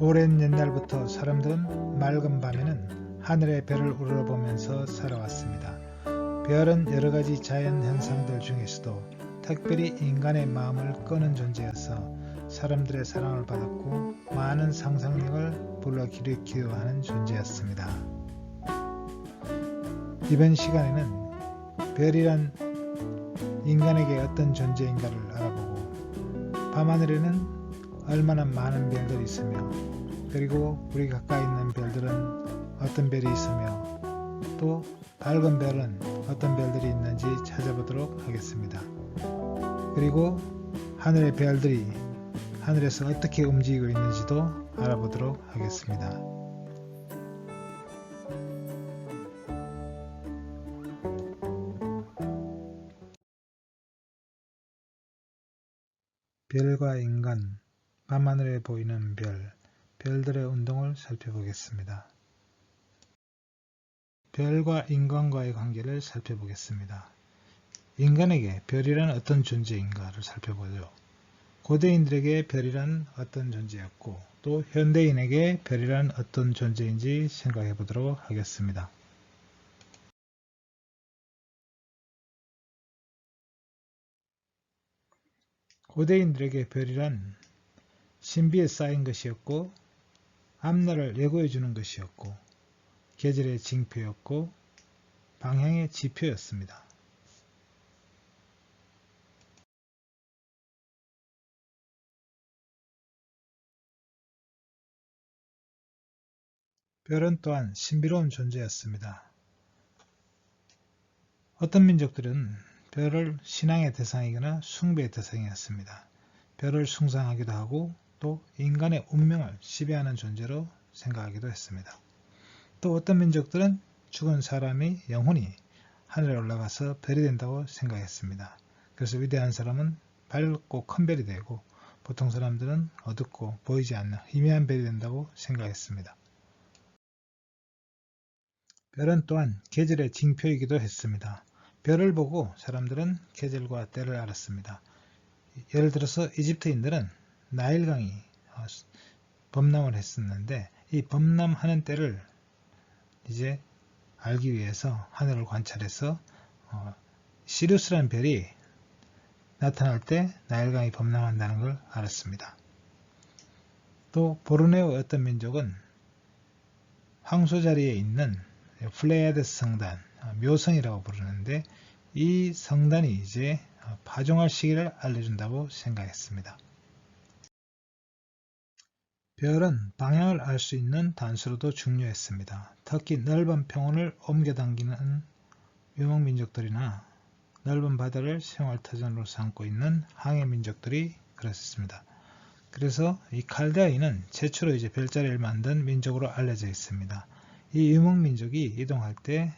오랜 옛날부터 사람들은 맑은 밤에는 하늘의 별을 우러러보면서 살아왔습니다. 별은 여러가지 자연 현상들 중에서도 특별히 인간의 마음을 끄는 존재여서 사람들의 사랑을 받았고 많은 상상력을 불러일으키려 하는 존재였습니다. 이번 시간에는 별이란 인간에게 어떤 존재인가를 알아보고 밤하늘에는 얼마나 많은 별들이 있으며 그리고 우리 가까이 있는 별들은 어떤 별이 있으며 또 밝은 별은 어떤 별들이 있는지 찾아보도록 하겠습니다. 그리고 하늘의 별들이 하늘에서 어떻게 움직이고 있는지도 알아보도록 하겠습니다. 별과 인간, 밤하늘에 보이는 별, 별들의 운동을 살펴보겠습니다. 별과 인간과의 관계를 살펴보겠습니다. 인간에게 별이란 어떤 존재인가를 살펴보죠. 고대인들에게 별이란 어떤 존재였고 또 현대인에게 별이란 어떤 존재인지 생각해 보도록 하겠습니다. 고대인들에게 별이란 신비에 쌓인 것이었고 앞날을 예고해 주는 것이었고 계절의 징표였고 방향의 지표였습니다. 별은 또한 신비로운 존재였습니다. 어떤 민족들은 별을 신앙의 대상이거나 숭배의 대상이었습니다. 별을 숭상하기도 하고 또 인간의 운명을 지배하는 존재로 생각하기도 했습니다. 또 어떤 민족들은 죽은 사람이 영혼이 하늘에 올라가서 별이 된다고 생각했습니다. 그래서 위대한 사람은 밝고 큰 별이 되고 보통 사람들은 어둡고 보이지 않는 희미한 별이 된다고 생각했습니다. 별은 또한 계절의 징표이기도 했습니다. 별을 보고 사람들은 계절과 때를 알았습니다. 예를 들어서 이집트인들은 나일강이 범람을 했었는데 이 범람하는 때를 이제 알기 위해서 하늘을 관찰해서 시리우스라는 별이 나타날 때 나일강이 범람한다는 걸 알았습니다. 또 보르네오의 어떤 민족은 황소 자리에 있는 플레이아데스 성단, 묘성이라고 부르는데 이 성단이 이제 파종할 시기를 알려준다고 생각했습니다. 별은 방향을 알 수 있는 단서로도 중요했습니다. 특히 넓은 평원을 옮겨당기는 유목민족들이나 넓은 바다를 생활터전으로 삼고 있는 항해민족들이 그랬습니다. 그래서 이 칼데아인은 최초로 이제 별자리를 만든 민족으로 알려져 있습니다. 이 유목민족이 이동할 때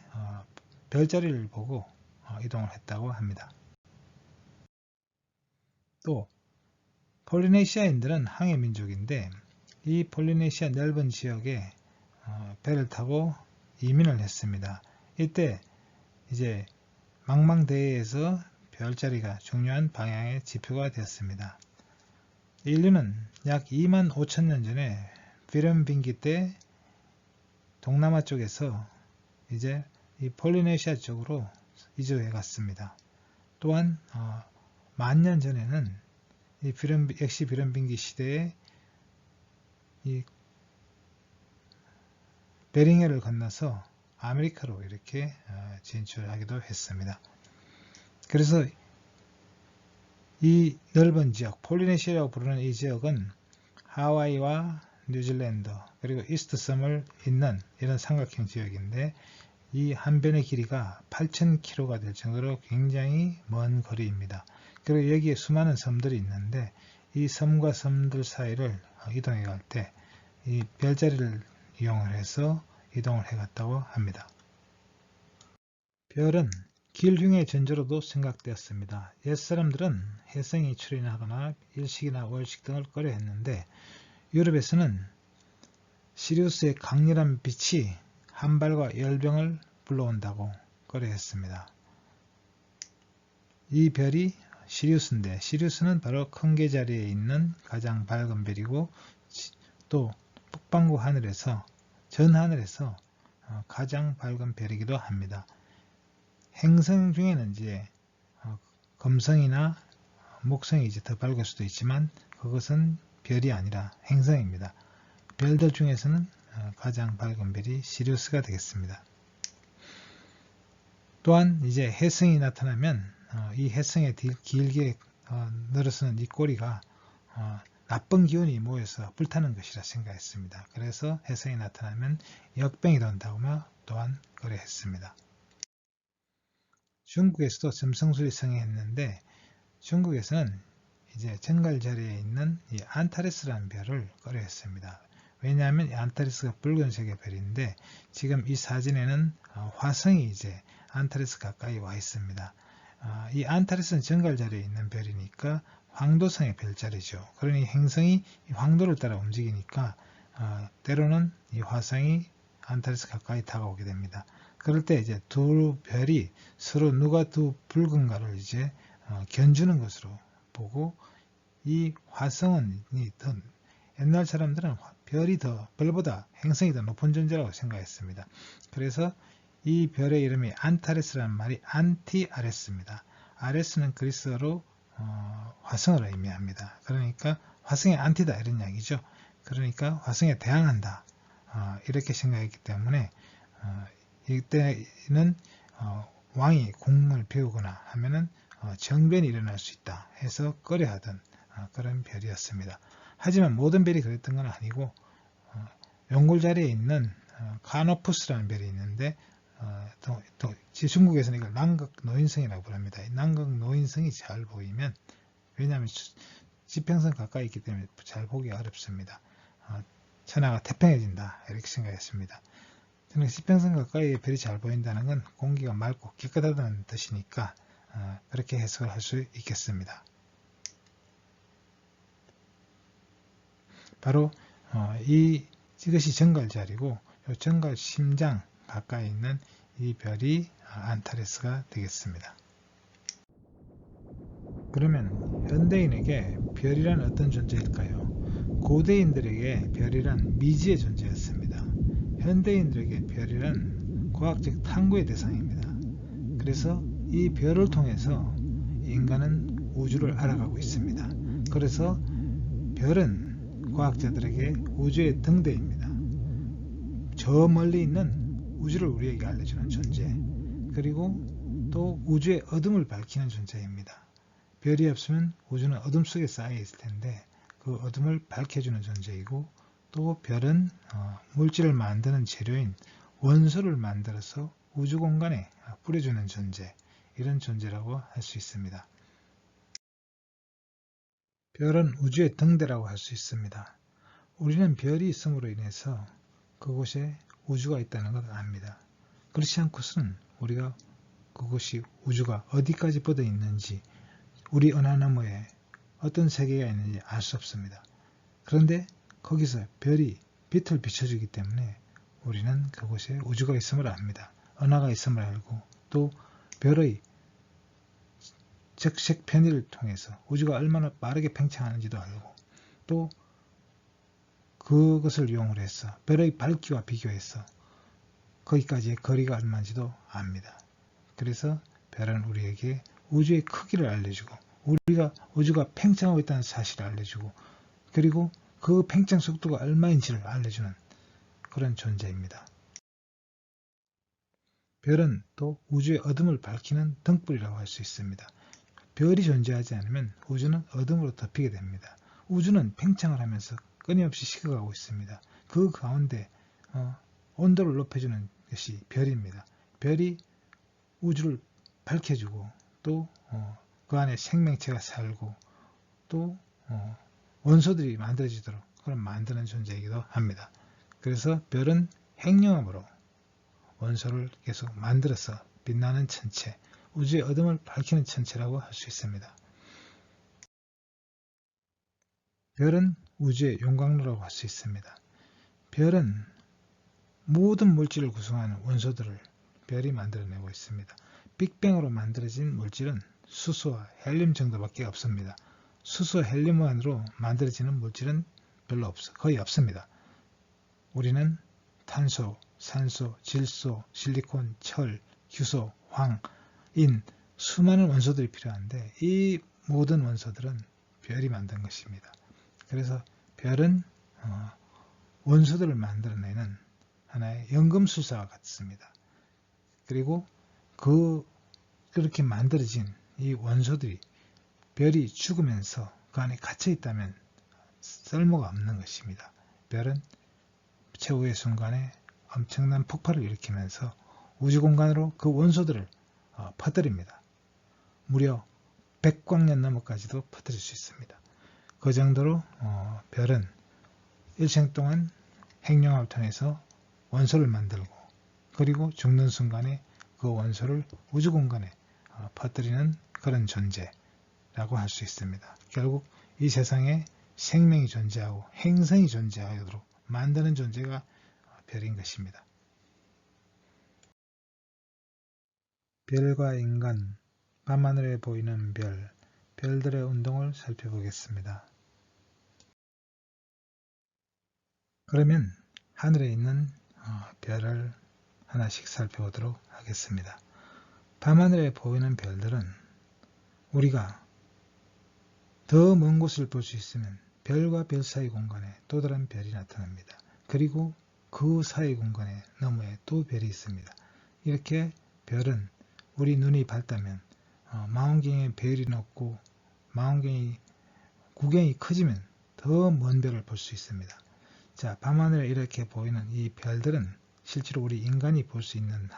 별자리를 보고 이동을 했다고 합니다. 또 폴리네시아인들은 항해민족인데 이 폴리네시아 넓은 지역에 배를 타고 이민을 했습니다. 이때 이제 망망대해에서 별자리가 중요한 방향의 지표가 되었습니다. 인류는 약 2만 5천 년 전에 비름빙기 때 동남아 쪽에서 이제 이 폴리네시아 쪽으로 이주해 갔습니다. 또한 만년 전에는 역시 비름빙기 시대에 이 베링해를 건너서 아메리카로 이렇게 진출하기도 했습니다. 그래서 이 넓은 지역, 폴리네시아라고 부르는 이 지역은 하와이와 뉴질랜드 그리고 이스트섬을 잇는 이런 삼각형 지역인데 이 한 변의 길이가 8,000km가 될 정도로 굉장히 먼 거리입니다. 그리고 여기에 수많은 섬들이 있는데 이 섬과 섬들 사이를 이동해 갈 때 이 별자리를 이용을 해서 이동을 해 갔다고 합니다. 별은 길흉의 전조로도 생각되었습니다. 옛사람들은 혜성이 출현하거나 일식이나 월식 등을 꺼려했는데 유럽에서는 시리우스의 강렬한 빛이 한발과 열병을 불러온다고 꺼려했습니다. 이 별이 시리우스인데 시리우스는 바로 큰 개 자리에 있는 가장 밝은 별이고 또 북반구 하늘에서 전 하늘에서 가장 밝은 별이기도 합니다. 행성 중에는 이제 금성이나 목성이 이제 더 밝을 수도 있지만 그것은 별이 아니라 행성입니다. 별들 중에서는 가장 밝은 별이 시리우스가 되겠습니다. 또한 이제 혜성이 나타나면 이 혜성에 길게 늘어서는 이 꼬리가 나쁜 기운이 모여서 불타는 것이라 생각했습니다. 그래서 혜성이 나타나면 역병이 돈다고 또한 그래했습니다. 중국에서도 점성술이 성행했는데 중국에서는 이제 정갈 자리에 있는 이 안타레스라는 별을 꺼려했습니다. 왜냐하면 이 안타레스가 붉은색의 별인데 지금 이 사진에는 화성이 이제 안타레스 가까이 와 있습니다. 이 안타레스는 정갈 자리에 있는 별이니까 황도성의 별자리죠. 그러니 행성이 이 황도를 따라 움직이니까 때로는 이 화성이 안타레스 가까이 다가오게 됩니다. 그럴 때 이제 두 별이 서로 누가 더 붉은가를 이제 견주는 것으로 보고 이 화성은 옛날 사람들은 별보다 행성이 더 높은 존재라고 생각했습니다. 그래서 이 별의 이름이 안타레스라는 말이 안티아레스입니다. 아레스는 그리스어로 화성을 의미합니다. 그러니까 화성의 안티다 이런 이야기죠. 그러니까 화성에 대항한다 이렇게 생각했기 때문에 이때는 왕이 궁을 배우거나 하면은 정변이 일어날 수 있다 해서 꺼려하던 그런 별이었습니다. 하지만 모든 별이 그랬던 건 아니고 연골 자리에 있는 카노푸스라는 별이 있는데 중국에서는 이걸 남극노인성이라고 부릅니다. 남극노인성이 잘 보이면 왜냐하면 지평선 가까이 있기 때문에 잘 보기 어렵습니다. 천하가 태평해진다 이렇게 생각했습니다. 저는 지평선 가까이 별이 잘 보인다는 건 공기가 맑고 깨끗하다는 뜻이니까 그렇게 해석을 할 수 있겠습니다. 바로 이것이 정갈 자리고 이 정갈 심장 가까이 있는 이 별이 안타레스가 되겠습니다. 그러면 현대인에게 별이란 어떤 존재일까요? 고대인들에게 별이란 미지의 존재였습니다. 현대인들에게 별이란 과학적 탐구의 대상입니다. 그래서 이 별을 통해서 인간은 우주를 알아가고 있습니다. 그래서 별은 과학자들에게 우주의 등대입니다. 저 멀리 있는 우주를 우리에게 알려주는 존재, 그리고 또 우주의 어둠을 밝히는 존재입니다. 별이 없으면 우주는 어둠 속에 쌓여 있을 텐데 그 어둠을 밝혀주는 존재이고 또 별은 물질을 만드는 재료인 원소를 만들어서 우주 공간에 뿌려주는 존재, 이런 존재라고 할 수 있습니다. 별은 우주의 등대라고 할 수 있습니다. 우리는 별이 있음으로 인해서 그곳에 우주가 있다는 걸 압니다. 그렇지 않고서는 우리가 그곳이 우주가 어디까지 뻗어 있는지 우리 은하 너머에 어떤 세계가 있는지 알 수 없습니다. 그런데 거기서 별이 빛을 비춰주기 때문에 우리는 그곳에 우주가 있음을 압니다. 은하가 있음을 알고 또 별의 적색 편의를 통해서 우주가 얼마나 빠르게 팽창하는지도 알고 또 그것을 이용을 해서 별의 밝기와 비교해서 거기까지의 거리가 얼마인지도 압니다. 그래서 별은 우리에게 우주의 크기를 알려주고 우주가 팽창하고 있다는 사실을 알려주고 그리고 그 팽창 속도가 얼마인지를 알려주는 그런 존재입니다. 별은 또 우주의 어둠을 밝히는 등불이라고 할 수 있습니다. 별이 존재하지 않으면 우주는 어둠으로 덮이게 됩니다. 우주는 팽창을 하면서 끊임없이 식어가고 있습니다. 그 가운데 온도를 높여주는 것이 별입니다. 별이 우주를 밝혀주고 또 그 안에 생명체가 살고 또 원소들이 만들어지도록 그런 만드는 존재이기도 합니다. 그래서 별은 핵융합으로 원소를 계속 만들어서 빛나는 천체, 우주의 어둠을 밝히는 천체라고 할 수 있습니다. 별은 우주의 용광로라고 할 수 있습니다. 별은 모든 물질을 구성하는 원소들을 별이 만들어내고 있습니다. 빅뱅으로 만들어진 물질은 수소와 헬륨 정도밖에 없습니다. 수소, 헬륨만으로 만들어지는 물질은 거의 없습니다. 우리는 탄소, 산소, 질소, 실리콘, 철, 규소, 황, 인, 수많은 원소들이 필요한데 이 모든 원소들은 별이 만든 것입니다. 그래서 별은 원소들을 만들어내는 하나의 연금술사와 같습니다. 그리고 그렇게 만들어진 이 원소들이 별이 죽으면서 그 안에 갇혀 있다면 쓸모가 없는 것입니다. 별은 최후의 순간에 엄청난 폭발을 일으키면서 우주공간으로 그 원소들을 퍼뜨립니다. 무려 100광년 넘어까지도 퍼뜨릴 수 있습니다. 그 정도로 별은 일생 동안 핵융합을 통해서 원소를 만들고 그리고 죽는 순간에 그 원소를 우주공간에 퍼뜨리는 그런 존재라고 할 수 있습니다. 결국 이 세상에 생명이 존재하고 행성이 존재하도록 만드는 존재가 별인 것입니다. 별과 인간, 밤하늘에 보이는 별, 별들의 운동을 살펴보겠습니다. 그러면 하늘에 있는 별을 하나씩 살펴보도록 하겠습니다. 밤하늘에 보이는 별들은 우리가 더 먼 곳을 볼 수 있으면 별과 별 사이 공간에 또 다른 별이 나타납니다. 그리고 그 사이 공간에 너머에 또 별이 있습니다. 이렇게 별은 우리 눈이 밝다면 망원경에 별이 높고 망원경이 구경이 커지면 더 먼 별을 볼 수 있습니다. 자, 밤하늘에 이렇게 보이는 이 별들은 실제로 우리 인간이 볼 수 있는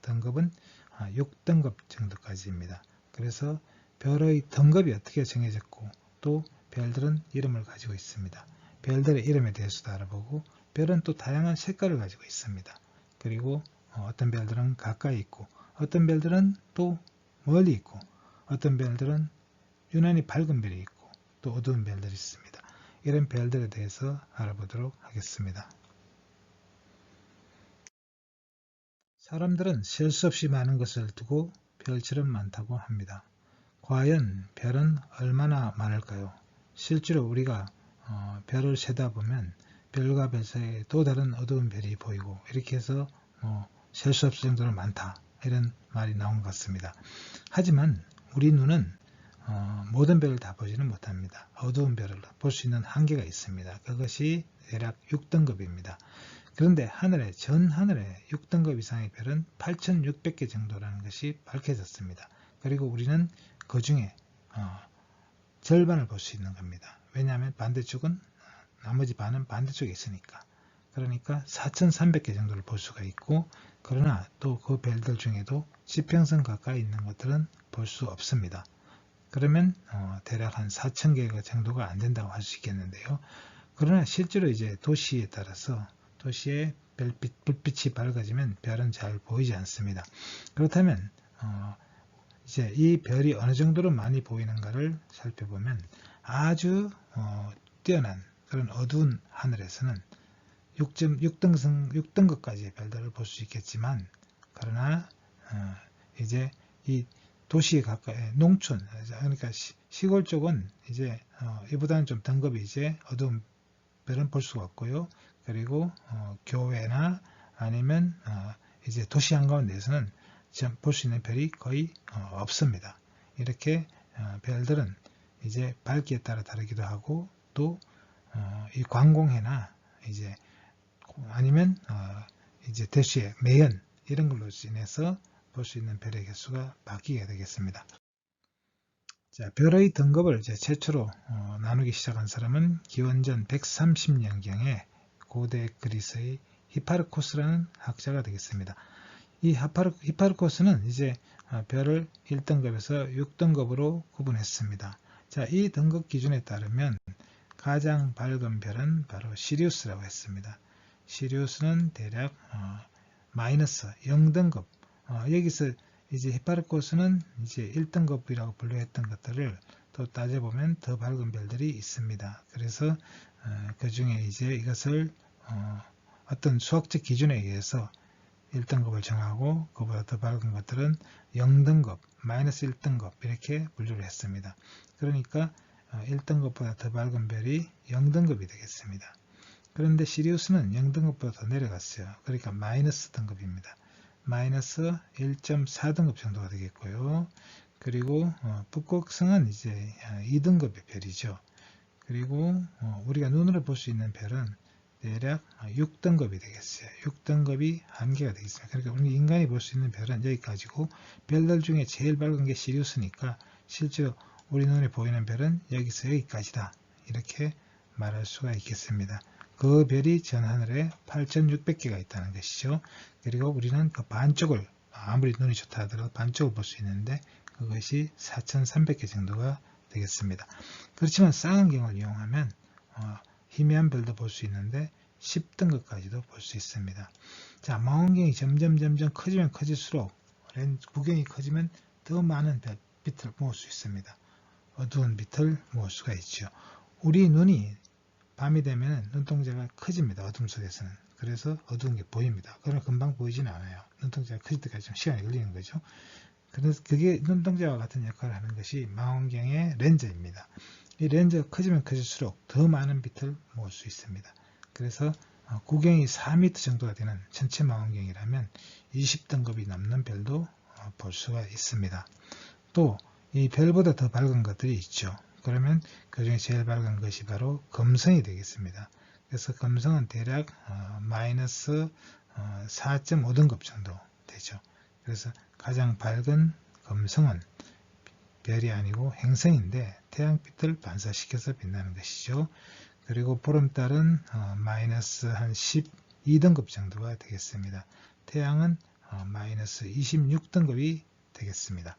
등급은 6등급 정도까지입니다. 그래서 별의 등급이 어떻게 정해졌고 또 별들은 이름을 가지고 있습니다. 별들의 이름에 대해서도 알아보고 별은 또 다양한 색깔을 가지고 있습니다. 그리고 어떤 별들은 가까이 있고 어떤 별들은 또 멀리 있고 어떤 별들은 유난히 밝은 별이 있고 또 어두운 별들이 있습니다. 이런 별들에 대해서 알아보도록 하겠습니다. 사람들은 셀 수 없이 많은 것을 두고 별처럼 많다고 합니다. 과연 별은 얼마나 많을까요? 실제로 우리가 별을 세다 보면 별과 별 사이에 또 다른 어두운 별이 보이고 이렇게 해서 셀 수 없을 정도로 많다 이런 말이 나온 것 같습니다. 하지만 우리 눈은 모든 별을 다 보지는 못합니다. 어두운 별을 볼 수 있는 한계가 있습니다. 그것이 대략 6등급입니다. 그런데 전 하늘에 6등급 이상의 별은 8,600개 정도라는 것이 밝혀졌습니다. 그리고 우리는 그 중에 절반을 볼 수 있는 겁니다. 왜냐하면 반대쪽은 나머지 반은 반대쪽에 있으니까. 그러니까 4,300개 정도를 볼 수가 있고 그러나 또 그 별들 중에도 지평선 가까이 있는 것들은 볼 수 없습니다. 그러면 대략 한 4,000개 정도가 안 된다고 할 수 있겠는데요. 그러나 실제로 이제 도시에 따라서 도시의 불빛이 밝아지면 별은 잘 보이지 않습니다. 그렇다면 이제 이 별이 어느 정도로 많이 보이는가를 살펴보면 아주 뛰어난 그런 어두운 하늘에서는 6등급까지의 별들을 볼 수 있겠지만 그러나 이제 이 도시에 가까이 농촌 그러니까 시골 쪽은 이제 이보다는 좀 등급이 이제 어두운 별은 볼 수가 없고요. 그리고 교외나 아니면 이제 도시 한가운데에서는 볼 수 있는 별이 거의 없습니다. 이렇게 별들은 이제 밝기에 따라 다르기도 하고 또 이 광공해나 이제 아니면 이제 대시의 매연 이런 걸로 인해서 볼 수 있는 별의 개수가 바뀌게 되겠습니다. 자, 별의 등급을 이제 최초로 나누기 시작한 사람은 기원전 130년경에 고대 그리스의 히파르코스라는 학자가 되겠습니다. 이 히파르코스는 이제 별을 1등급에서 6등급으로 구분했습니다. 자, 이 등급 기준에 따르면 가장 밝은 별은 바로 시리우스라고 했습니다. 시리우스는 대략 마이너스 0등급. 여기서 이제 히파르코스는 이제 1등급이라고 분류했던 것들을 또 따져보면 더 밝은 별들이 있습니다. 그래서 그 중에 이제 이것을 어떤 수학적 기준에 의해서 1등급을 정하고 그보다 더 밝은 것들은 0등급, 마이너스 1등급 이렇게 분류를 했습니다. 그러니까 1등급보다 더 밝은 별이 0등급이 되겠습니다. 그런데 시리우스는 0등급보다 더 내려갔어요. 그러니까 마이너스 등급입니다. 마이너스 1.4등급 정도가 되겠고요. 그리고 북극성은 이제 2등급의 별이죠. 그리고 우리가 눈으로 볼 수 있는 별은 대략 6등급이 되겠어요. 6등급이 한계가 되겠습니다. 그러니까 우리 인간이 볼 수 있는 별은 여기까지고, 별들 중에 제일 밝은 게 시리우스니까 실제로 우리 눈에 보이는 별은 여기서 여기까지다, 이렇게 말할 수가 있겠습니다. 그 별이 전하늘에 8,600개가 있다는 것이죠. 그리고 우리는 그 반쪽을, 아무리 눈이 좋다 하더라도 반쪽을 볼 수 있는데 그것이 4,300개 정도가 되겠습니다. 그렇지만 쌍안경을 이용하면 희미한 별도 볼 수 있는데 10등급까지도 볼 수 있습니다. 자, 망원경이 점점 커지면 커질수록 구경이 커지면 더 많은 빛을 모을 수 있습니다. 어두운 빛을 모을 수가 있죠. 우리 눈이 밤이 되면 눈동자가 커집니다. 어둠 속에서는. 그래서 어두운 게 보입니다. 그러나 금방 보이지는 않아요. 눈동자가 커질 때까지 좀 시간이 걸리는 거죠. 그래서 그게 눈동자와 같은 역할을 하는 것이 망원경의 렌즈입니다. 이 렌즈가 커지면 커질수록 더 많은 빛을 모을 수 있습니다. 그래서 구경이 4m 정도가 되는 전체 망원경이라면 20등급이 넘는 별도 볼 수가 있습니다. 또 이 별보다 더 밝은 것들이 있죠. 그러면 그 중에 제일 밝은 것이 바로 금성이 되겠습니다. 그래서 금성은 대략 마이너스 4.5등급 정도 되죠. 그래서 가장 밝은 금성은 별이 아니고 행성인데 태양빛을 반사시켜서 빛나는 것이죠. 그리고 보름달은 마이너스 한 12등급 정도가 되겠습니다. 태양은 마이너스 26등급이 되겠습니다.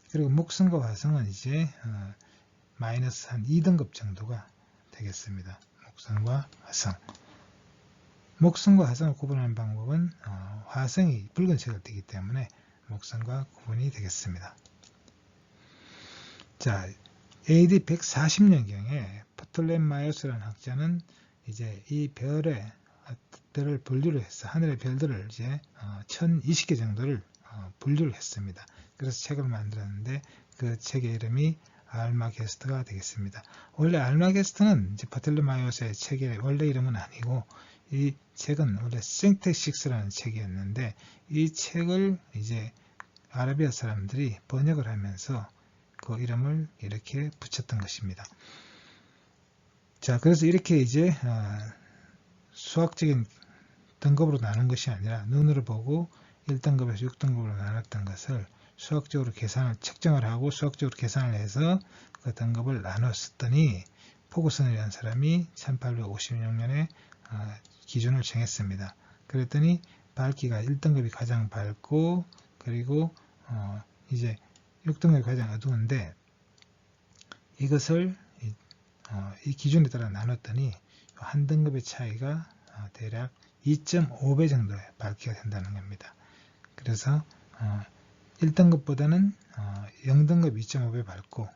그리고 목성과 화성은 이제 마이너스 한 2등급 정도가 되겠습니다. 목성과 화성. 목성과 화성을 구분하는 방법은 화성이 붉은색을 띠기 때문에 목성과 구분이 되겠습니다. 자, AD 140년경에 프톨레마이오스라는 학자는 이제 이 별을 분류를 해서 하늘의 별들을 이제 1020개 정도를 분류를 했습니다. 그래서 책을 만들었는데 그 책의 이름이 알마게스트가 되겠습니다. 원래 알마게스트는 이제 프톨레마이오스의 책의 원래 이름은 아니고, 이 책은 원래 생텍식스라는 책이었는데 이 책을 이제 아라비아 사람들이 번역을 하면서 그 이름을 이렇게 붙였던 것입니다. 자, 그래서 이렇게 이제 수학적인 등급으로 나눈 것이 아니라 눈으로 보고 1등급에서 6등급으로 나눴던 것을 수학적으로 측정을 하고 수학적으로 계산을 해서 그 등급을 나눴었더니 포구슨이라는 사람이 1856년에 기준을 정했습니다. 그랬더니 밝기가 1등급이 가장 밝고, 그리고 이제 6등급이 가장 어두운데, 이것을 이 기준에 따라 나눴더니 한 등급의 차이가 대략 2.5배 정도의 밝기가 된다는 겁니다. 그래서 1등급보다는 0등급 2.5배 밝고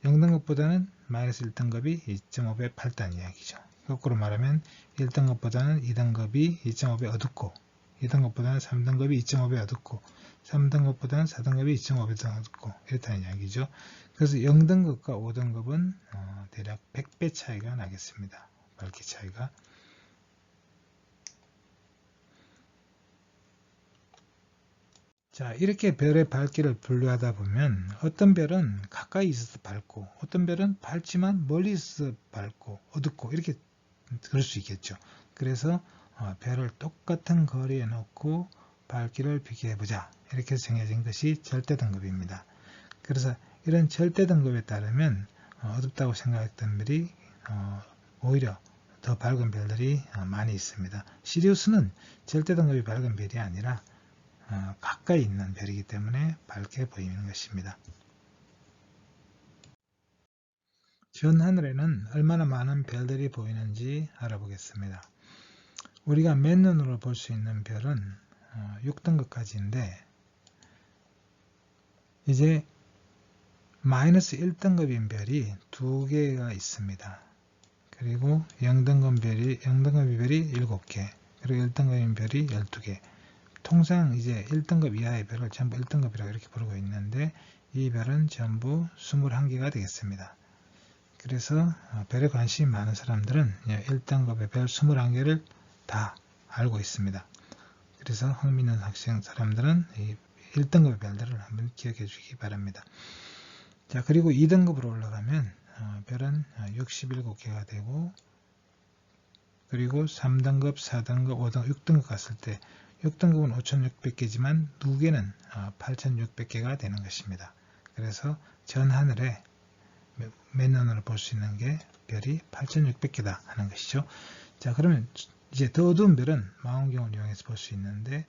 0등급보다는 마이너스 1등급이 2.5배 밝다는 이야기죠. 거꾸로 말하면 1등급보다는 2등급이 2.5배 어둡고 2등급보다는 3등급이 2.5배 어둡고 3등급보다는 4등급이 2.5배 어둡고 이렇다는 이야기죠. 그래서 0등급과 5등급은 대략 100배 차이가 나겠습니다. 밝기 차이가. 자, 이렇게 별의 밝기를 분류하다 보면 어떤 별은 가까이 있어서 밝고 어떤 별은 밝지만 멀리 있어서 밝고 어둡고 이렇게 그럴 수 있겠죠. 그래서 별을 똑같은 거리에 놓고 밝기를 비교해보자, 이렇게 정해진 것이 절대 등급입니다. 그래서 이런 절대 등급에 따르면 어둡다고 생각했던 별이 오히려 더 밝은 별들이 많이 있습니다. 시리우스는 절대 등급이 밝은 별이 아니라 가까이 있는 별이기 때문에 밝게 보이는 것입니다. 전 하늘에는 얼마나 많은 별들이 보이는지 알아보겠습니다. 우리가 맨눈으로 볼 수 있는 별은 6등급까지인데 이제 마이너스 1등급인 별이 2개가 있습니다. 그리고 0등급 별이 7개, 그리고 1등급인 별이 12개. 통상 이제 1등급 이하의 별을 전부 1등급이라고 이렇게 부르고 있는데 이 별은 전부 21개가 되겠습니다. 그래서 별에 관심이 많은 사람들은 1등급의 별 21개를 다 알고 있습니다. 그래서 흥미있는 학생 사람들은 이 1등급의 별들을 한번 기억해 주시기 바랍니다. 자, 그리고 2등급으로 올라가면 별은 67개가 되고, 그리고 3등급, 4등급, 5등급, 6등급 갔을 때 6등급은 5600개지만 2개는 8600개가 되는 것입니다. 그래서 전 하늘에 맨눈으로 볼 수 있는 게 별이 8600개다 하는 것이죠. 자, 그러면 이제 더 어두운 별은 망원경을 이용해서 볼 수 있는데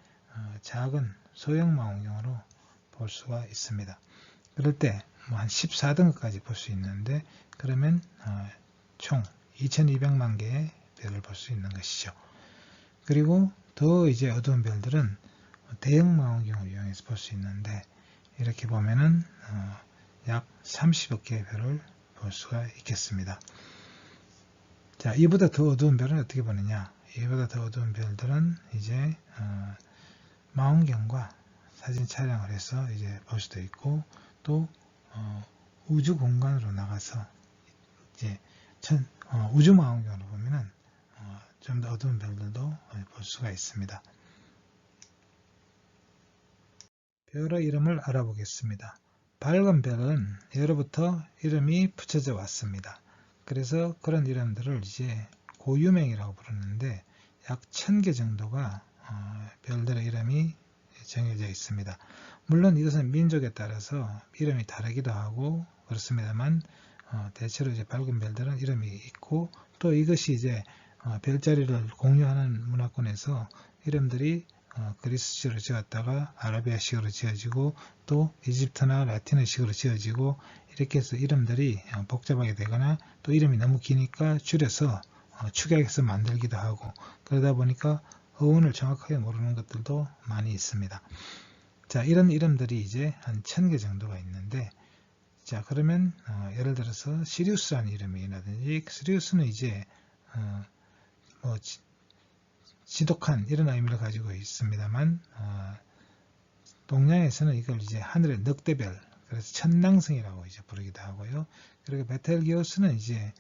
작은 소형 망원경으로 볼 수가 있습니다. 그럴 때 뭐 한 14등급까지 볼 수 있는데, 그러면 총 2200만 개의 별을 볼 수 있는 것이죠. 그리고 더 이제 어두운 별들은 대형 망원경을 이용해서 볼 수 있는데, 이렇게 보면은 약 30억 개의 별을 볼 수가 있겠습니다. 자, 이보다 더 어두운 별은 어떻게 보느냐? 이보다 더 어두운 별들은 이제 망원경과 사진 촬영을 해서 이제 볼 수도 있고, 또 우주 공간으로 나가서 이제 우주 망원경으로 보면은 좀 더 어두운 별들도 볼 수가 있습니다. 별의 이름을 알아보겠습니다. 밝은 별은 예로부터 이름이 붙여져 왔습니다. 그래서 그런 이름들을 이제 고유명이라고 부르는데, 약 1000개 정도가 별들의 이름이 정해져 있습니다. 물론 이것은 민족에 따라서 이름이 다르기도 하고 그렇습니다만, 대체로 이제 밝은 별들은 이름이 있고, 또 이것이 이제 별자리를 공유하는 문화권에서 이름들이 그리스식으로 지었다가 아라비아식으로 지어지고, 또 이집트나 라틴어식으로 지어지고, 이렇게 해서 이름들이 복잡하게 되거나, 또 이름이 너무 기니까 줄여서 축약해서 만들기도 하고, 그러다 보니까 어원을 정확하게 모르는 것들도 많이 있습니다. 자, 이런 이름들이 이제 한 1000개 정도가 있는데, 자, 그러면 예를 들어서 시리우스라는 이름이라든지, 시리우스는 이제 뭐 지독한 이런 의미를 가지고 있습니다만, 동양에서는 이걸 이제 하늘의 늑대별, 그래서 천낭성이라고 이제 부르기도 하고요. 그리고 베텔기우스는 이제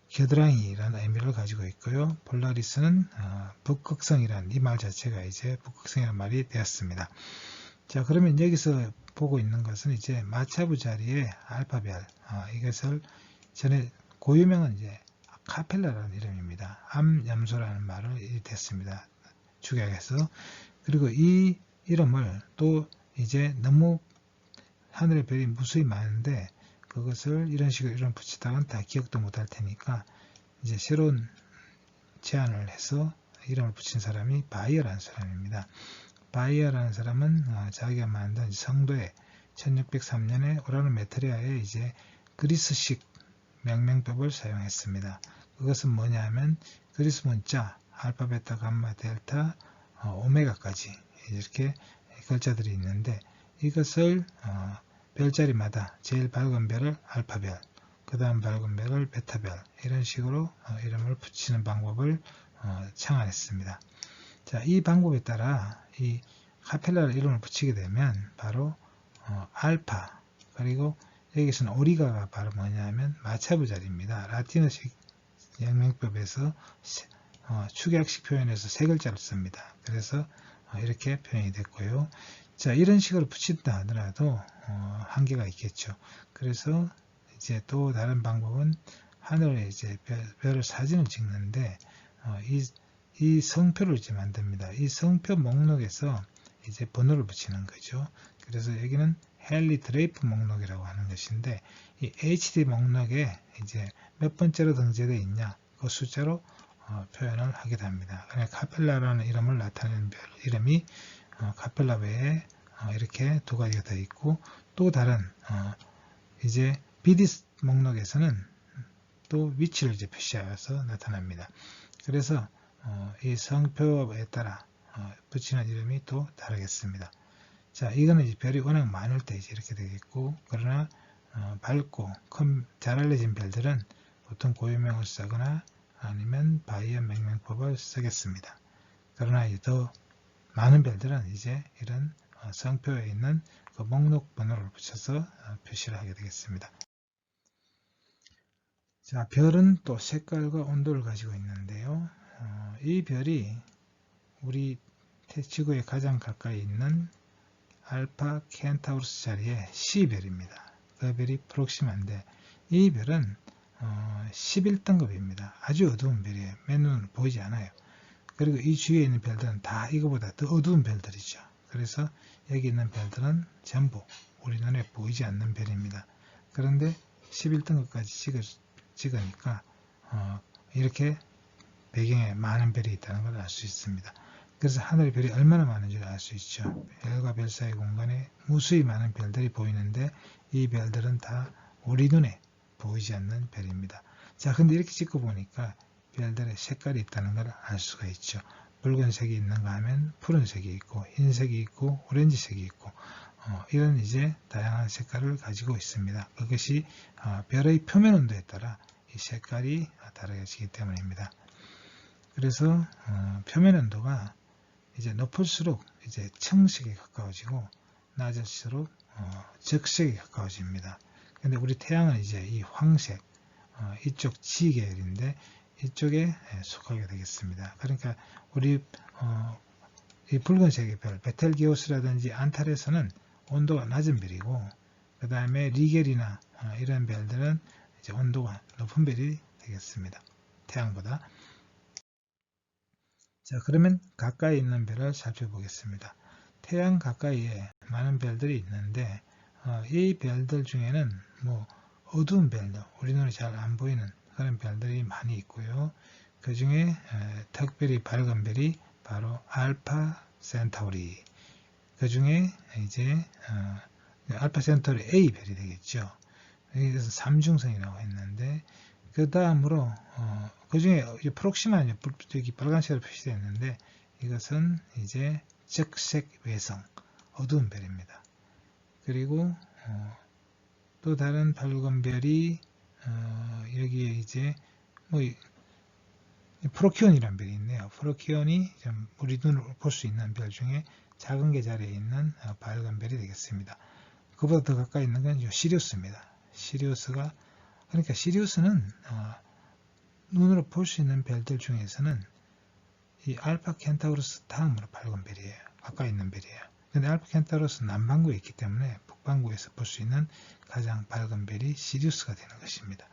겨드랑이라는 의미를 가지고 있고요. 폴라리스는 북극성이라는 이 말 자체가 이제 북극성이라는 말이 되었습니다. 자, 그러면 여기서 보고 있는 것은 이제 마차부 자리의 알파별, 이것을 전에 고유명은 이제 카펠라라는 이름입니다. 암염소라는 말을 됐습니다. 축약해서. 그리고 이 이름을 또 이제 너무 하늘의 별이 무수히 많은데, 그것을 이런 식으로 이름 붙이다가는 다 기억도 못할 테니까 이제 새로운 제안을 해서 이름을 붙인 사람이 바이어라는 사람입니다. 바이어라는 사람은 자기가 만든 성도에 1603년에 오라노메트리아에 이제 그리스식 명명법을 사용했습니다. 그것은 뭐냐 하면 그리스 문자 알파, 베타, 감마, 델타, 오메가까지 이렇게 글자들이 있는데, 이것을 별자리마다 제일 밝은 별을 알파별, 그 다음 밝은 별을 베타별, 이런 식으로 이름을 붙이는 방법을 창안했습니다. 자, 이 방법에 따라 이 카펠라를 이름을 붙이게 되면 바로 알파, 그리고 여기서는 오리가가 바로 뭐냐면 마차부 자리입니다. 라틴어식 영명법에서 축약식 표현에서 세 글자를 씁니다. 그래서 이렇게 표현이 됐고요. 자, 이런 식으로 붙인다 하더라도 한계가 있겠죠. 그래서 이제 또 다른 방법은 하늘에 이제 별을 사진을 찍는데, 이 성표를 이제 만듭니다. 이 성표 목록에서 이제 번호를 붙이는 거죠. 그래서 여기는 헨리 드레이프 목록이라고 하는 것인데, 이 HD 목록에 이제 몇 번째로 등재되어 있냐, 그 숫자로 표현을 하기도 합니다. 그러니까 카펠라라는 이름을 나타내는 별 이름이 카펠라 외에 이렇게 두 가지가 더 있고, 또 다른 이제 BD 목록에서는 또 위치를 이제 표시하여서 나타납니다. 그래서 이 성표에 따라 붙이는 이름이 또 다르겠습니다. 자, 이거는 이제 별이 워낙 많을 때 이제 이렇게 되겠고, 그러나 밝고 잘 알려진 별들은 보통 고유명을 쓰거나 아니면 바이어 명명법을 쓰겠습니다. 그러나 이제 더 많은 별들은 이제 이런 성표에 있는 그 목록 번호를 붙여서 표시를 하게 되겠습니다. 자, 별은 또 색깔과 온도를 가지고 있는데요. 이 별이 우리 지구에 가장 가까이 있는 알파 켄타우루스 자리의 C별입니다. 그 별이 프록시마인데 이 별은 11등급입니다. 아주 어두운 별이에요. 맨눈으로 보이지 않아요. 그리고 이 주위에 있는 별들은 다 이거보다 더 어두운 별들이죠. 그래서 여기 있는 별들은 전부 우리 눈에 보이지 않는 별입니다. 그런데 11등급까지 찍으니까 이렇게 배경에 많은 별이 있다는 걸 알 수 있습니다. 그래서 하늘의 별이 얼마나 많은지를 알 수 있죠. 별과 별 사이 공간에 무수히 많은 별들이 보이는데 이 별들은 다 우리 눈에 보이지 않는 별입니다. 자, 근데 이렇게 찍고 보니까 별들의 색깔이 있다는 걸 알 수가 있죠. 붉은색이 있는가 하면 푸른색이 있고 흰색이 있고 오렌지색이 있고 이런 이제 다양한 색깔을 가지고 있습니다. 그것이 별의 표면 온도에 따라 이 색깔이 다르게 때문입니다. 그래서 표면 온도가 이제 높을수록 이제 청색에 가까워지고 낮을수록 적색에 가까워집니다. 근데 우리 태양은 이제 이 황색 이쪽 G계열인데 이쪽에 속하게 되겠습니다. 그러니까 우리 이 붉은색의 별 베텔게우스라든지 안타레스는 온도가 낮은 별이고 그 다음에 리겔이나 이런 별들은 이제 온도가 높은 별이 되겠습니다. 태양보다. 자, 그러면 가까이 있는 별을 살펴보겠습니다. 태양 가까이에 많은 별들이 있는데 이 별들 중에는 뭐 어두운 별들, 우리 눈에 잘 안 보이는 그런 별들이 많이 있고요. 그 중에 특별히 밝은 별이 바로 알파 센타우리. 그 중에 이제 알파 센타우리 A 별이 되겠죠. 여기서 삼중성이라고 했는데 그 다음으로 그 중에 프록시마는 여기 빨간색으로 표시되어 있는데 이것은 이제 적색 외성 어두운 별입니다. 그리고 또 다른 밝은 별이 여기에 이제 뭐 프로키온이라는 별이 있네요. 프로키온이 우리 눈으로 볼 수 있는 별 중에 작은 계자리에 있는 밝은 별이 되겠습니다. 그보다 더 가까이 있는 건 시리우스입니다. 시리우스가 그러니까 시리우스는 눈으로 볼 수 있는 별들 중에서는 이 알파 켄타우루스 다음으로 밝은 별이에요. 가까이 있는 별이에요. 근데 알파 켄타우루스 남반구에 있기 때문에 북반구에서 볼 수 있는 가장 밝은 별이 시리우스가 되는 것입니다.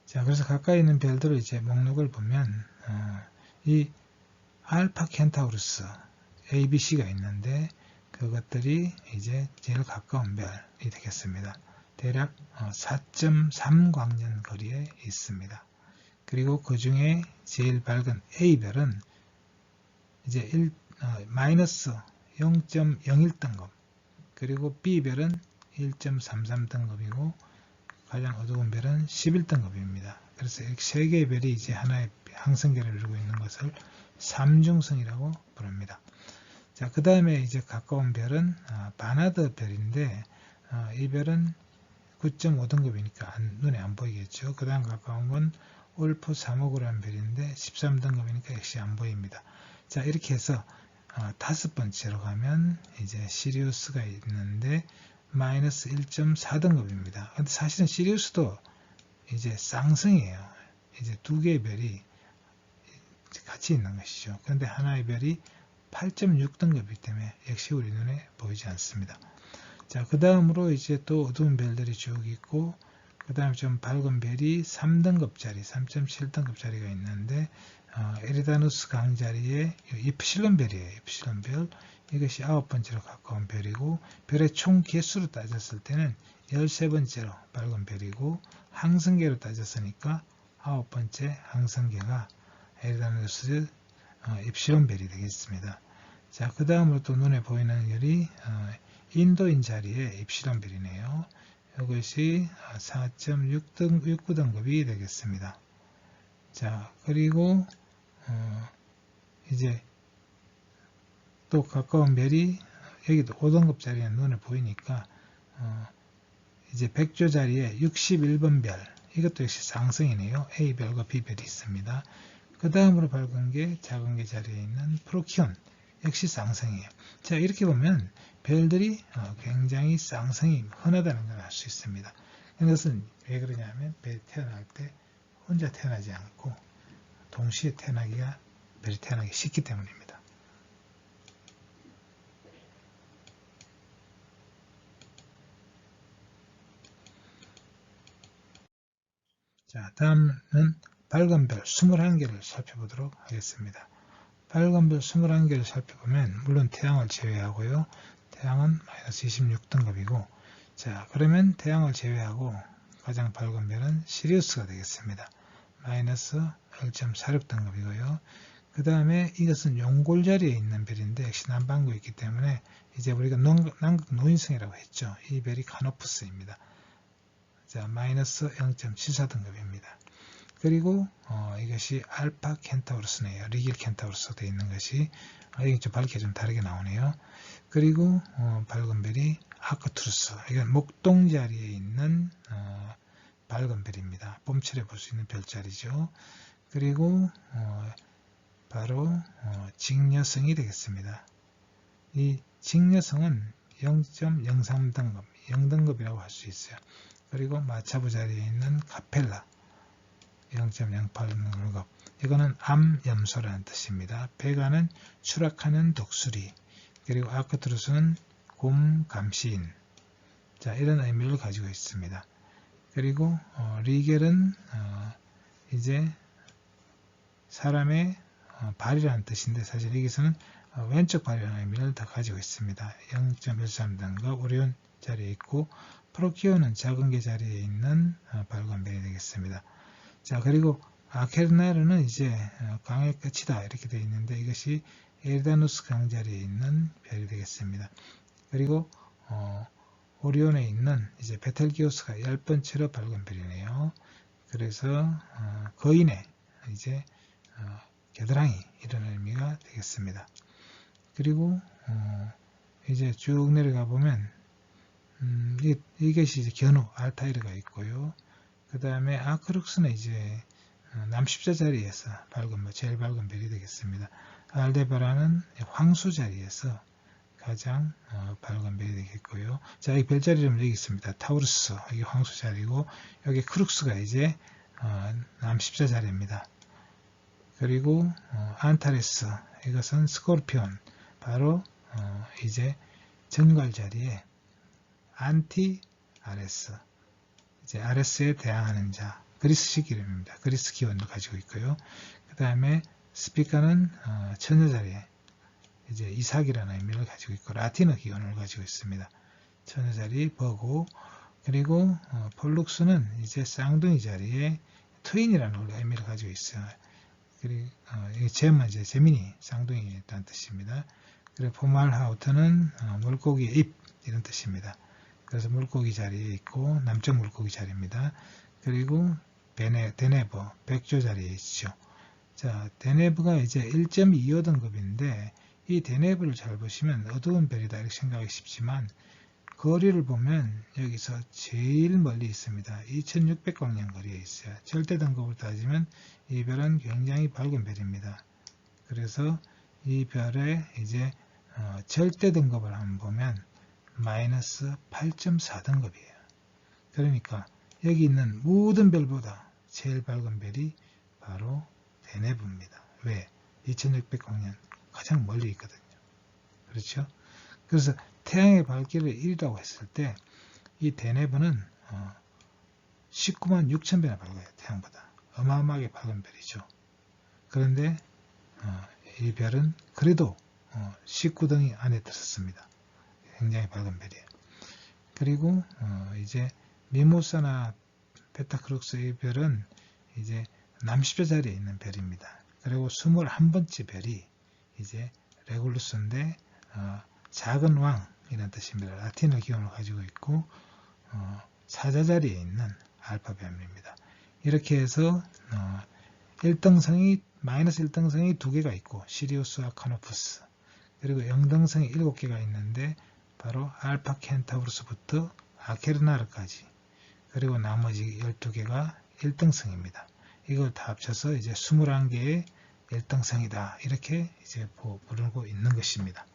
자, 그래서 가까이 있는 별들을 이제 목록을 보면 이 알파 켄타우루스 A, B, C가 있는데 그것들이 이제 제일 가까운 별이 되겠습니다. 대략 4.3광년 거리에 있습니다. 그리고 그 중에 제일 밝은 A별은 이제 마이너스 0.01등급, 그리고 B별은 1.33등급이고 가장 어두운 별은 11등급입니다. 그래서 이렇게 세 개의 별이 이제 하나의 항성계를 이루고 있는 것을 삼중성이라고 부릅니다. 자, 그 다음에 이제 가까운 별은 바나드 별인데 이 별은 9.5등급이니까 눈에 안 보이겠죠. 그 다음 가까운 건 올프 3호그라는 별인데 13등급이니까 역시 안 보입니다. 자, 이렇게 해서 다섯 번째로 가면 이제 시리우스가 있는데 마이너스 1.4등급입니다. 근데 사실은 시리우스도 이제 쌍성이에요. 이제 두 개의 별이 같이 있는 것이죠. 그런데 하나의 별이 8.6등급이기 때문에 역시 우리 눈에 보이지 않습니다. 자, 그 다음으로 이제 또 어두운 별들이 쭉 있고, 그 다음에 좀 밝은 별이 3등급짜리, 3.7등급짜리가 있는데, 에리다누스 강자리에 이프실론 별이에요. 이프실론 별. 이것이 9번째로 가까운 별이고, 별의 총 개수로 따졌을 때는 13번째로 밝은 별이고, 항성계로 따졌으니까 9번째 항성계가 에리다누스 입실론 별이 되겠습니다. 자, 그 다음으로 또 눈에 보이는 별이 인도인 자리에 입실론 별이네요. 이것이 4.69등급이 되겠습니다. 자, 그리고 이제 또 가까운 별이 여기도 5등급 자리에 눈에 보이니까 이제 백조 자리에 61번 별, 이것도 역시 쌍성이네요. A별과 B별이 있습니다. 그 다음으로 밝은 게 작은 게 자리에 있는 프로키온, 역시 쌍성이에요. 자, 이렇게 보면 별들이 굉장히 쌍성이 흔하다는 걸 알 수 있습니다. 이것은 왜 그러냐면 별이 태어날 때 혼자 태어나지 않고 동시에 별이 태어나기 쉽기 때문입니다. 자, 다음은 밝은 별 21개를 살펴보도록 하겠습니다. 밝은 별 21개를 살펴보면 물론 태양을 제외하고요. 태양은 마이너스 26등급이고 자, 그러면 태양을 제외하고 가장 밝은 별은 시리우스가 되겠습니다. 마이너스 1.46등급이고요. 그 다음에 이것은 용골 자리에 있는 별인데 역시 남반구에 있기 때문에 이제 우리가 남극 노인성이라고 했죠. 이 별이 카노푸스입니다. 자, 마이너스 0.74등급입니다. 그리고 이것이 알파 켄타우루스네요. 리길 켄타우루스 되어 있는 것이 이게 좀 밝기가 좀 다르게 나오네요. 그리고 밝은 별이 아크투루스, 이건 목동 자리에 있는 밝은 별입니다. 봄철에 볼 수 있는 별자리죠. 그리고 바로 직녀성이 되겠습니다. 이 직녀성은 0.03등급, 0등급이라고 할 수 있어요. 그리고 마차부 자리에 있는 카펠라 0.08등급, 이거는 암염소라는 뜻입니다. 베가는 추락하는 독수리, 그리고 아크투루스는 곰 감시인, 자, 이런 의미를 가지고 있습니다. 그리고 리겔은 이제 사람의 발이라는 뜻인데 사실 여기서는 왼쪽 발이라는 의미를 다 가지고 있습니다. 0.13등급 오리온 자리에 있고 프로키오는 작은 개 자리에 있는 밝은 별이 되겠습니다. 자, 그리고 아케르나르는 이제 강의 끝이다 이렇게 되어 있는데 이것이 에르다누스 강 자리에 있는 별이 되겠습니다. 그리고 오리온에 있는 이제 베텔기우스가 10번째로 밝은 별이네요. 그래서 거인의 이제 겨드랑이 이런 의미가 되겠습니다. 그리고 이제 쭉 내려가 보면 이것이 이제 견우 알타이르가 있고요. 그 다음에 아크룩스는 이제 남십자 자리에서 제일 밝은 별이 되겠습니다. 알데바라는 황수 자리에서 가장 밝은 별이 되겠고요. 자, 이 별자리 이름 여기 있습니다. 타우루스, 여기 황수 자리고, 여기 크룩스가 이제 남십자 자리입니다. 그리고 안타레스, 이것은 스콜피온, 바로 이제 정갈 자리에 안티 아레스, 이제 아레스에 대항하는 자, 그리스식 이름입니다. 그리스 기원을 가지고 있고요. 그 다음에 스피카는 처녀 자리에 이제 이삭이라는 의미를 가지고 있고 라틴어 기원을 가지고 있습니다. 처녀 자리 버고, 그리고 폴룩스는 이제 쌍둥이 자리에 트윈이라는 의미를 가지고 있어요. 그리고 잼은 이제 재민이 쌍둥이에 있다는 뜻입니다. 그리고 포말하우트는 물고기의 입 이런 뜻입니다. 그래서 물고기 자리에 있고 남쪽 물고기 자리입니다. 그리고 데네버 백조 자리에 있죠. 자, 데네브가 이제 1.25등급인데 이 데네브를 잘 보시면 어두운 별이다 이렇게 생각하기 쉽지만 거리를 보면 여기서 제일 멀리 있습니다. 2600광년 거리에 있어요. 절대 등급을 따지면 이 별은 굉장히 밝은 별입니다. 그래서 이 별의 이제 절대 등급을 한번 보면 마이너스 8.4등급이에요. 그러니까 여기 있는 모든 별보다 제일 밝은 별이 바로 데네브입니다. 왜? 2600광년 가장 멀리 있거든요. 그렇죠? 그래서 태양의 밝기를 1이라고 했을 때 이 데네브는 19만 6천 배나 밝아요. 태양보다. 어마어마하게 밝은 별이죠. 그런데 이 별은 그래도 19등이 안에 들었습니다. 굉장히 밝은 별이에요. 그리고 이제 미모사나 베타크룩스의 별은 이제 남십자 자리에 있는 별입니다. 그리고 21번째 별이 이제 레굴루스인데 작은 왕이라는 뜻입니다. 라틴어 기원을 가지고 있고 사자 자리에 있는 알파뱀입니다. 이렇게 해서 1등성이 마이너스 1등성이 2개가 있고 시리우스와 카노푸스, 그리고 0등성이 7개가 있는데 바로 알파 켄타우루스부터 아케르나르까지, 그리고 나머지 12개가 1등성입니다. 이걸 다 합쳐서 이제 21개의 일등성이다. 이렇게 이제 부르고 있는 것입니다.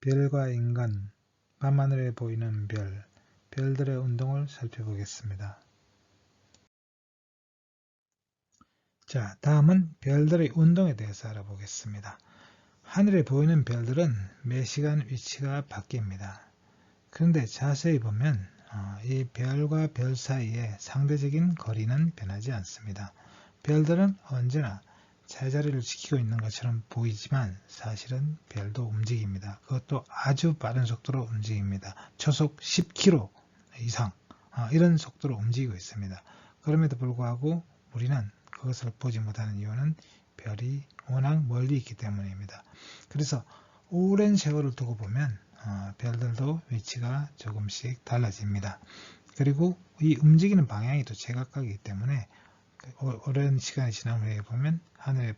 별과 인간, 밤하늘에 보이는 별, 별들의 운동을 살펴보겠습니다. 자, 다음은 별들의 운동에 대해서 알아보겠습니다. 하늘에 보이는 별들은 매 시간 위치가 바뀝니다. 그런데 자세히 보면 이 별과 별 사이의 상대적인 거리는 변하지 않습니다. 별들은 언제나 제자리를 지키고 있는 것처럼 보이지만 사실은 별도 움직입니다. 그것도 아주 빠른 속도로 움직입니다. 초속 10km 이상 이런 속도로 움직이고 있습니다. 그럼에도 불구하고 우리는 그것을 보지 못하는 이유는 별이 워낙 멀리 있기 때문입니다. 그래서 오랜 세월을 두고 보면 별들도 위치가 조금씩 달라집니다. 그리고 이 움직이는 방향이 또 제각각이기 때문에 오랜 시간이 지난 후에 보면 하늘에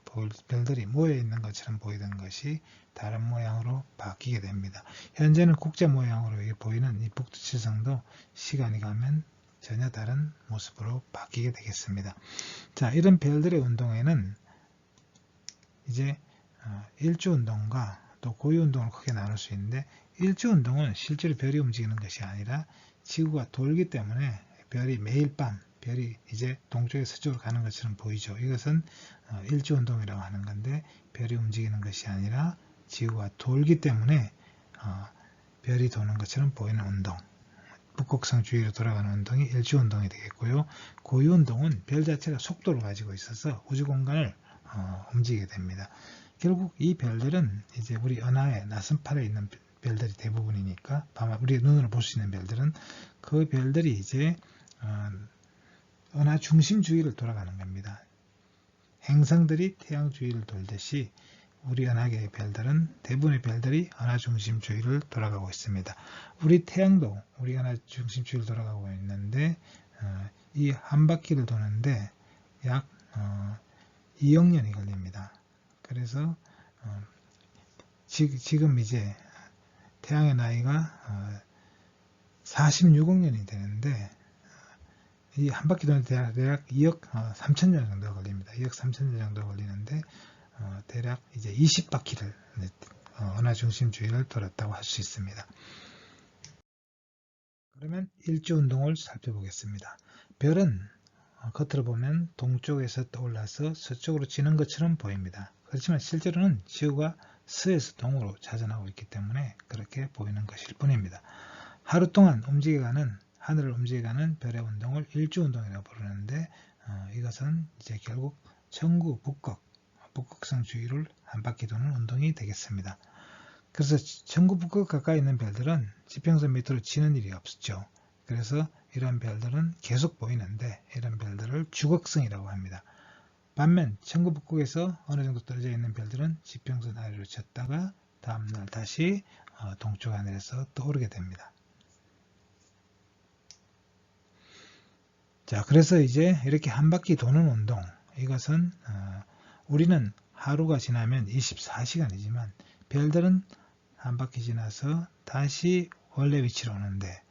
별들이 모여 있는 것처럼 보이던 것이 다른 모양으로 바뀌게 됩니다. 현재는 국자 모양으로 보이는 이 북두칠성도 시간이 가면 전혀 다른 모습으로 바뀌게 되겠습니다. 자, 이런 별들의 운동에는 이제 일주운동과 또 고유운동을 크게 나눌 수 있는데, 일주운동은 실제로 별이 움직이는 것이 아니라 지구가 돌기 때문에 별이 매일 밤 별이 이제 동쪽에서 서쪽으로 가는 것처럼 보이죠. 이것은 일주운동이라고 하는 건데, 별이 움직이는 것이 아니라 지구가 돌기 때문에 별이 도는 것처럼 보이는 운동, 북극성 주위로 돌아가는 운동이 일주운동이 되겠고요. 고유운동은 별 자체가 속도를 가지고 있어서 우주 공간을 움직이게 됩니다. 결국 이 별들은 이제 우리 은하의 나선팔에 있는 별들이 대부분이니까, 우리 눈으로 볼 수 있는 별들은 그 별들이 이제 은하 중심 주위를 돌아가는 겁니다. 행성들이 태양 주위를 돌듯이 우리 은하계의 별들은, 대부분의 별들이 은하 중심 주위를 돌아가고 있습니다. 우리 태양도 우리 은하 중심 주위를 돌아가고 있는데 이 한 바퀴를 도는데 약 2억 년이 걸립니다. 그래서 지금 이제 태양의 나이가 46억 년이 되는데, 이 한 바퀴 도는데 대략 2억 3천년 정도 걸립니다. 2억 3천년 정도 걸리는데 대략 이제 20바퀴를 은하 중심 주위를 돌았다고 할 수 있습니다. 그러면 일주운동을 살펴보겠습니다. 별은 겉으로 보면 동쪽에서 떠올라서 서쪽으로 지는 것처럼 보입니다. 그렇지만 실제로는 지구가 서에서 동으로 자전하고 있기 때문에 그렇게 보이는 것일 뿐입니다. 하루 동안 하늘을 움직여가는 별의 운동을 일주운동이라고 부르는데, 이것은 이제 결국 천구 북극성 주위를 한 바퀴 도는 운동이 되겠습니다. 그래서 천구 북극 가까이 있는 별들은 지평선 밑으로 지는 일이 없죠. 그래서 이런 별들은 계속 보이는데, 이런 별들을 주극성이라고 합니다. 반면 천구 북극에서 어느 정도 떨어져 있는 별들은 지평선 아래로 쳤다가 다음날 다시 동쪽 하늘에서 떠오르게 됩니다. 자, 그래서 이제 이렇게 한 바퀴 도는 운동, 이것은 우리는 하루가 지나면 24시간이지만 별들은 한 바퀴 지나서 다시 원래 위치로 오는데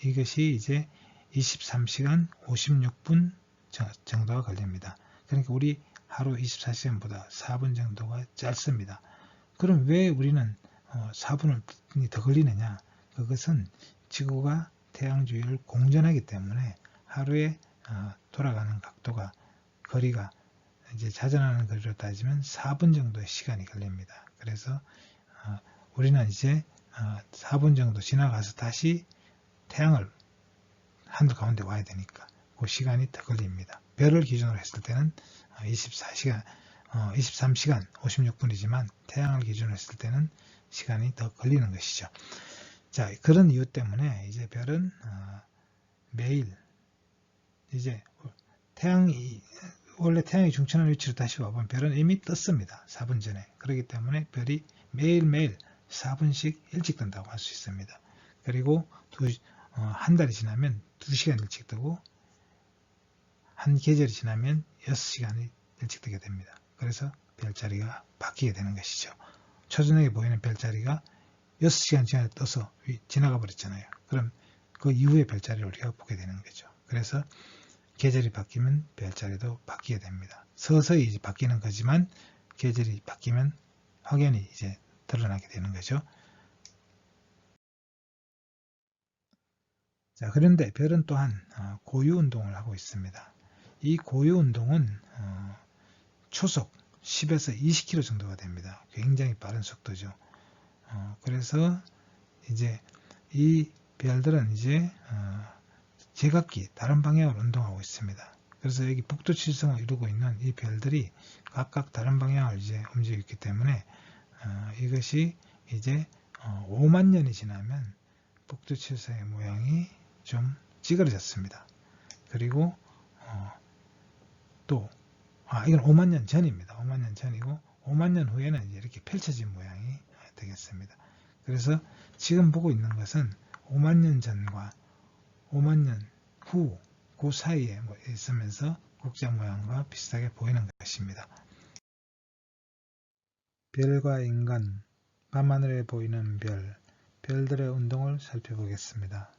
이것이 이제 23시간 56분 정도가 걸립니다. 그러니까 우리 하루 24시간보다 4분 정도가 짧습니다. 그럼 왜 우리는 4분이 더 걸리느냐? 그것은 지구가 태양 주위를 공전하기 때문에 하루에 돌아가는 거리가 이제 자전하는 거리로 따지면 4분 정도의 시간이 걸립니다. 그래서 우리는 이제 4분 정도 지나가서 다시 태양을 하늘 가운데 와야 되니까 그 시간이 더 걸립니다. 별을 기준으로 했을 때는 23시간 56분이지만 태양을 기준으로 했을 때는 시간이 더 걸리는 것이죠. 자, 그런 이유 때문에 이제 별은 매일 이제 원래 태양이 중천한 위치로 다시 와보면 별은 이미 떴습니다. 4분 전에. 그렇기 때문에 별이 매일매일 4분씩 일찍 뜬다고 할 수 있습니다. 그리고 한 달이 지나면 2시간 일찍 뜨고, 한 계절이 지나면 6시간이 일찍 뜨게 됩니다. 그래서 별자리가 바뀌게 되는 것이죠. 초저녁에 보이는 별자리가 6시간 지나에 떠서 지나가 버렸잖아요. 그럼 그 이후의 별자리를 우리가 보게 되는 거죠. 그래서 계절이 바뀌면 별자리도 바뀌게 됩니다. 서서히 이제 바뀌는 거지만 계절이 바뀌면 확연히 이제 드러나게 되는 거죠. 자, 그런데 별은 또한 고유 운동을 하고 있습니다. 이 고유 운동은 초속 10에서 20km 정도가 됩니다. 굉장히 빠른 속도죠. 그래서 이제 이 별들은 이제 제각기 다른 방향으로 운동하고 있습니다. 그래서 여기 북두칠성을 이루고 있는 이 별들이 각각 다른 방향을 이제 움직이고 있기 때문에 이것이 이제 5만 년이 지나면 북두칠성의 모양이 좀 찌그러졌습니다. 그리고 또 이건 5만 년 전입니다. 5만 년 전이고 5만 년 후에는 이제 이렇게 펼쳐진 모양이 되겠습니다. 그래서 지금 보고 있는 것은 5만 년 전과 5만 년 후 그 사이에 있으면서 국자 모양과 비슷하게 보이는 것입니다. 별과 인간, 밤하늘에 보이는 별, 별들의 운동을 살펴보겠습니다.